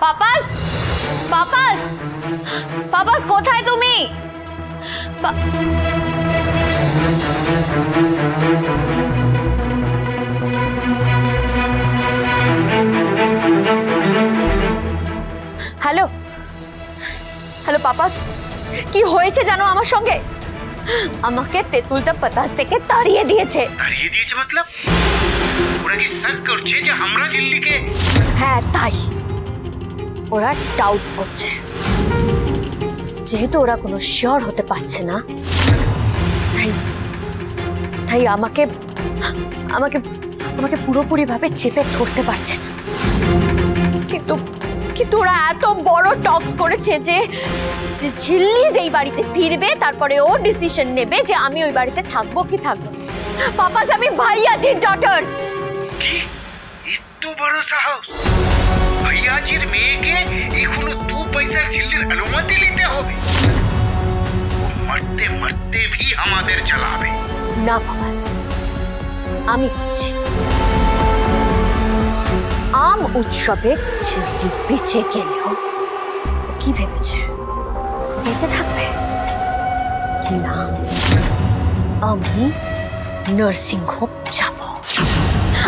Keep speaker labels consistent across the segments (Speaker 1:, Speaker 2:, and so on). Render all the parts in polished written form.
Speaker 1: Papa's, papa's, papa's কোথায় তুমি? Hello hello papa's, কি হয়েছে জানো আমার সঙ্গে? আমাকে তেঁতুলটা পাতাস থেকে তাড়িয়ে দিয়েছে।
Speaker 2: তাড়িয়ে দিয়েছে মতলব? ওরা কি শক করছে যে আমরা ঝিল্লিকে?
Speaker 1: হ্যাঁ তাই, ওরা ডাউটস করছে। যেহেতু ওরা কোনো শিওর হতে পারছে না, তাই আমাকে আমাকে আমাকে পুরোপুরি ভাবে চেপে ধরতে পারছে না। কিন্তু কিন্তু ওরা এত বড় টক্স করেছে যে ঝিল্লি এই বাড়িতে ফিরবে, তারপরে ও ডিসিশন নেবে যে আমি ওই বাড়িতে থাকবো কি থাকবো। পাপাস আমি ভাইয়াজির ডটার্স।
Speaker 2: কি এত বড় সাহস? ভাইয়াজির মেয়েকে এখনো 2 পয়সার ঝিল্লির অনুমতি নিতে হবে? ও মরতে মরতে भी আমাদের চালাবে
Speaker 1: না পাপাস, আমি বলছি আম উৎসবে ঝিল্লি বেঁচে গেলেও কি ভেবেছে বেঁচে থাকবে না? আমি নার্সিং হোম যাব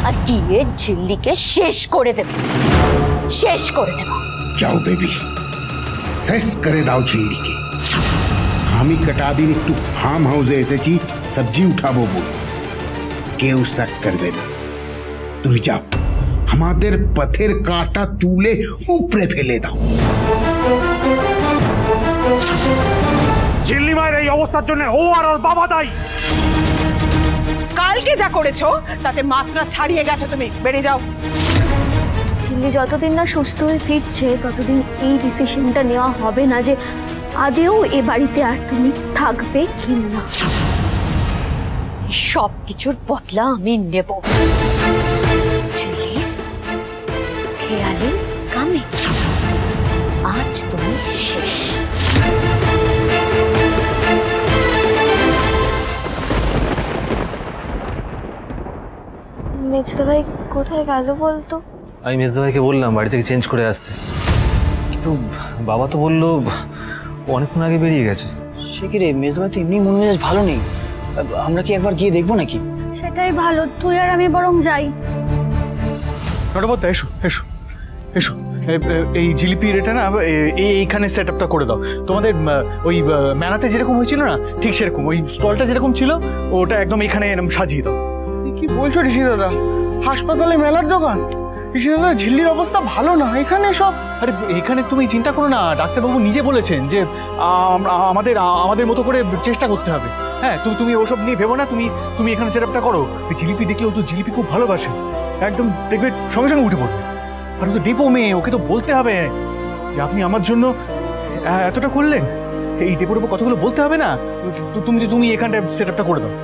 Speaker 1: আর গিয়ে ঝিল্লিকে শেষ করে দেব, শেষ করে দেব।
Speaker 2: যাও বেবি, শেষ করে দাও ঝিল্লিকে। আমি কটা দিন একটু ফার্ম হাউসে এসেছি সবজি উঠাবো বলে, কেউ শক করবে না। তুমি যাও, আমাদের পথের কাঁটা তুলে উপরে ফেলে দাও।
Speaker 3: ঝিল্লি মায়ের এই অবস্থার জন্য ও আর ওর বাবা দায়ী।
Speaker 4: কালকে যা করেছো তাতে মাত্রা ছাড়িয়ে গেছো, তুমি বেরিয়ে যাও।
Speaker 1: ঝিল্লি যতদিন না সুস্থ হয়ে ফিরছে ততদিন এই ডিসিশনটা নেওয়া হবে না যে আদেও এ বাড়িতে আর তুমি থাকবে কি না। সব কিছুর বদলা আমি নেব। ঝিল্লিস, খেয়ালিস কামিং। আজ তুমি শেষ।
Speaker 5: মেজদা ভাই কোথায় গেল বলতো?
Speaker 6: আমি মেজদা ভাইকে বললাম বাড়ি থেকে চেঞ্জ করে আসতে, কিন্তু বাবা তো বললো অনেকক্ষণ আগে বেরিয়ে গেছে।
Speaker 7: সে কি রে, মেজদা ভাই তো এমনি মন মেজাজ ভালো নেই, আমরা কি একবার গিয়ে দেখবো নাকি?
Speaker 5: সেটাই ভালো, তুই আর আমি বরং যাই।
Speaker 3: নটবদ্দা এসো এসো এসো, এই জিলিপির এটা না এইখানে সেট আপটা করে দাও। তোমাদের ওই মেলাতে যেরকম হয়েছিল না, ঠিক সেরকম ওই স্টলটা যেরকম ছিল ওটা একদম এখানে এরকম সাজিয়ে দাও। কি বলছো ঋষি দাদা? হাসপাতালে মেলার দোকান? ঋষি দাদা ঝিল্লির অবস্থা ভালো না এখানে সব। আরে এখানে তুমি চিন্তা করো না, ডাক্তারবাবু নিজে বলেছেন যে আমাদের মতো করে চেষ্টা করতে হবে। হ্যাঁ, তুমি ওসব নিয়ে ভেবো না, তুমি এখানে সেট আপটা করো। জিলিপি দেখলেও তো জিলিপি খুব ভালোবাসে, একদম দেখবে সঙ্গে সঙ্গে উঠে পড়বে। আর ও তো ডেপো মেয়ে, ওকে তো বলতে হবে যে আপনি আমার জন্য এতটা করলেন। এই ডেপোর উপর কতগুলো বলতে হবে না? তুমি এখানটায় সেট আপটা করে দাও।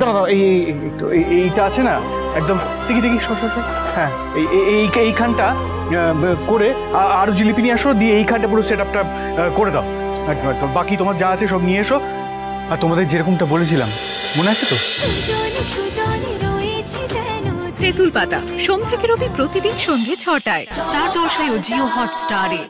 Speaker 3: দাঁড়াও, এইটা আছে না একদম, দেখি হ্যাঁ, এইখানটা করে আরো জিলিপি নিয়ে আসো, দিয়ে এইখানটা পুরো সেট আপটা করে দাও একদম। বাকি তোমার যা আছে সব নিয়ে এসো। আর তোমাদের যেরকমটা বলেছিলাম মনে আছে তো?
Speaker 8: তেঁতুল পাতা সোম থেকে রবি প্রতিদিন সন্ধ্যে ৬টায় স্টার জলসায় ও জিও হটস্টারে।